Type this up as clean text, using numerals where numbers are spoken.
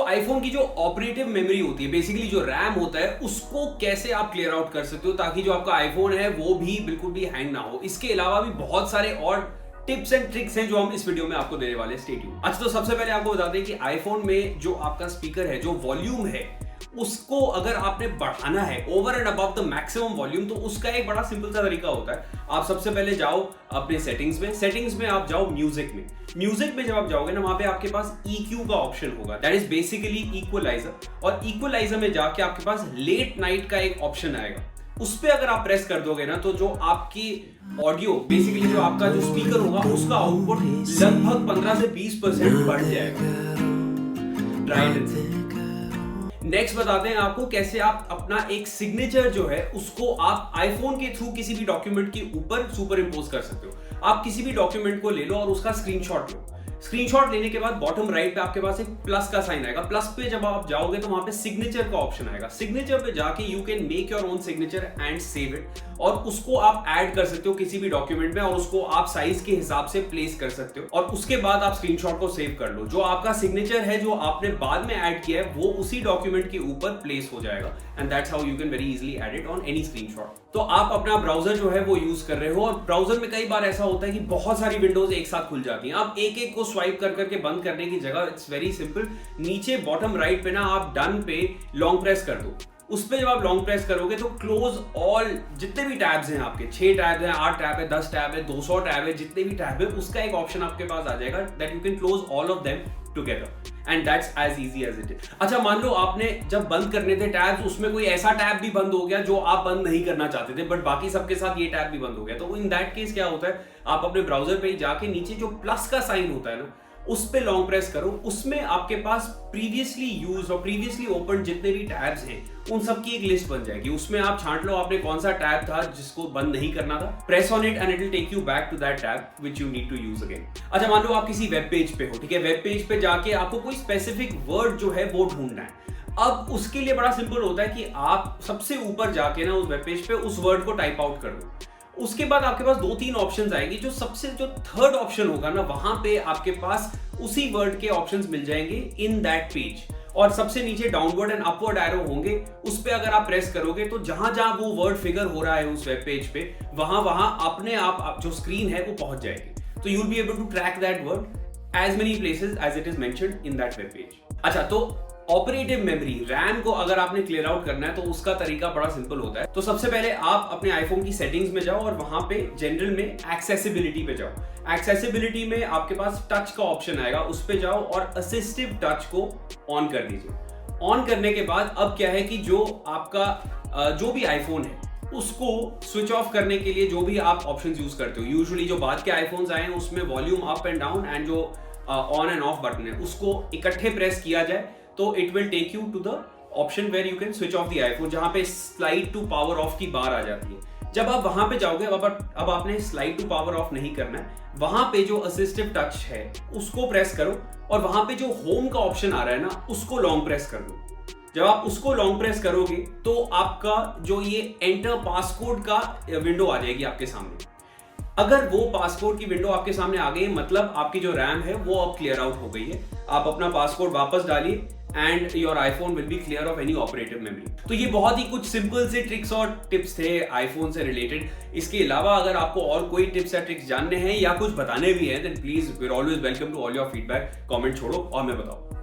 IPhone की जो operative memory होती है, बेसिकली जो रैम होता है, उसको कैसे आप क्लियर आउट कर सकते हो ताकि जो आपका आईफोन है वो भी बिल्कुल भी हैंग ना हो। इसके अलावा भी बहुत सारे और टिप्स एंड ट्रिक्स हैं जो हम इस वीडियो में आपको देने वाले हैं। Stay tuned. अच्छा, तो सबसे पहले आपको बता दें कि आईफोन में जो आपका स्पीकर है, जो वॉल्यूम है, उसको अगर आपने बढ़ाना है over and above the maximum volume, तो उसका एक बड़ा सिंपल सा तरीका होता है। आप सबसे पहले जाओ अपने सेटिंग्स में आप जाओ म्यूजिक में जब आप जाओगे ना, वहां पे आपके पास EQ का ऑप्शन होगा, दैट इज बेसिकली इक्वलाइजर। और इक्वलाइजर में जाके आपके पास लेट नाइट का एक ऑप्शन आएगा, उस पे अगर आप प्रेस कर दोगे ना, तो जो आपकी ऑडियो, बेसिकली जो आपका जो स्पीकर होगा, उसका आउटपुट लगभग 15 से 20% बढ़ जाएगा। राइट। नेक्स्ट बताते हैं आपको कैसे आप अपना एक सिग्नेचर जो है उसको आप आईफोन के थ्रू किसी भी डॉक्यूमेंट के ऊपर सुपर इम्पोज कर सकते हो। आप किसी भी डॉक्यूमेंट को ले लो और उसका स्क्रीनशॉट लो। स्क्रीनशॉट लेने के बाद बॉटम राइट पे आपके पास एक प्लस का साइन आएगा। प्लस पे जब आप जाओगे तो वहां पे सिग्नेचर का ऑप्शन आएगा। सिग्नेचर पे जाके you can make your own signature and save it, और उसको आप ऐड कर सकते हो किसी भी डॉक्यूमेंट में, और उसको आप साइज के हिसाब से प्लेस कर सकते हो। और उसके बाद आप स्क्रीनशॉट को सेव कर लो। जो आपका सिग्नेचर है जो आपने बाद में ऐड किया है, वो उसी डॉक्यूमेंट के ऊपर प्लेस हो जाएगा, and that's how you can very easily add it on any screenshot. तो आप अपना ब्राउजर जो है वो यूज कर रहे हो, और ब्राउजर में कई बार ऐसा होता है कि बहुत सारी विंडोज एक साथ खुल जाती हैं। आप एक एक को स्वाइप कर करके बंद करने की जगह इट्स वेरी सिंपल, नीचे बॉटम राइट पे ना आप डन पे लॉन्ग प्रेस कर दो। उस पे जब आप लॉन्ग प्रेस करोगे तो क्लोज ऑल, जितने भी टैब्स हैं आपके, 6 टैब हैं, 8 टैब है, 10 टैब है, 200 टैब है, जितने भी टैब है, उसका एक ऑप्शन आपके पास आ जाएगा that you can close all of them together, and that's as easy as it is. अच्छा, मान लो आपने जब बंद करने थे टैब्स, उसमें कोई ऐसा टैब भी बंद हो गया जो आप बंद नहीं करना चाहते थे, बट बाकी सबके साथ ये टैब भी बंद हो गया, तो इन दैट केस क्या होता है, आप अपने ब्राउजर पे जाके नीचे जो प्लस का साइन होता है ना, उस पे लॉन्ग प्रेस करो। उसमें आपके पास प्रीवियसली यूज और प्रीवियसली ओपन जितने भी टैब्स हैं, उन सब की एक लिस्ट बन जाएगी। उसमें आप छांट लो आपने कौन सा टैब था जिसको बंद नहीं करना था, press on it and it will take you back to that tab which you need to use again. अच्छा, मान लो आप किसी वेब पेज पे हो, ठीक है, वेब पेज पे जाके आपको कोई स्पेसिफिक वर्ड जो है वो ढूंढना है। अब उसके लिए बड़ा सिंपल होता है कि आप सबसे ऊपर जाके ना उस वेब पेज पे उस वर्ड को टाइप आउट कर दो। उसके बाद आपके पास 2-3 ऑप्शंस आएंगे। जो थर्ड ऑप्शन होगा ना, वहां पे आपके पास उसी वर्ड के ऑप्शंस मिल जाएंगे इन दैट पेज, और सबसे नीचे डाउनवर्ड एंड अपवर्ड एरो होंगे। उस पे अगर आप प्रेस करोगे तो जहां जहां वो वर्ड फिगर हो रहा है उस वेब पेज पे, वहां वहां अपने आप जो स्क्रीन है वो पहुंच जाएगी। तो you will be able to track that word as many places as it is mentioned in that web page. अच्छा, तो ऑपरेटिव मेमोरी, रैम को अगर आपने क्लियर आउट करना है तो उसका तरीका बड़ा सिंपल होता है। तो सबसे पहले आप अपने आईफोन की सेटिंग्स में जाओ और वहां पे जनरल में एक्सेसिबिलिटी पे जाओ। एक्सेसिबिलिटी में आपके पास टच का ऑप्शन आएगा, उस पे जाओ और असिस्टिव टच को ऑन कर दीजिए। ऑन करने के बाद अब क्या है कि जो आपका जो भी आईफोन है उसको स्विच ऑफ करने के लिए जो भी आप ऑप्शंस यूज करते हो, यूजुअली जो बाद के आईफोन्स आए हैं उसमें volume up and down and जो ऑन एंड ऑफ बटन है उसको इकट्ठे प्रेस किया जाए, तो it will take you to the option where you can switch off the iPhone, जहां पे स्लाइड टू पावर ऑफ की बार आ जाती है। जब आप वहां पे जाओगे, अब आपने स्लाइड टू पावर ऑफ नहीं करना है, वहां पे जो असिस्टिव टच है उसको प्रेस करो, और वहां पे जो होम का ऑप्शन आ रहा है ना, उसको लॉन्ग प्रेस कर दो। जब आप उसको लॉन्ग प्रेस करोगे तो आपका जो ये एंटर पासकोड का विंडो आ जाएगी आपके सामने। अगर वो पासकोड की विंडो आपके सामने आ गई, मतलब आपकी जो रैम है वो अब क्लियर आउट हो गई है। आप अपना पासकोड वापस डालिए and your iPhone will be clear of any operative memory. तो ये बहुत ही कुछ सिंपल से ट्रिक्स और टिप्स थे आईफोन से रिलेटेड। इसके अलावा अगर आपको और कोई टिप्स या ट्रिक्स जानने हैं या कुछ बताने भी हैं, then please we are always welcome to all your feedback. Comment छोड़ो और मैं बताऊं।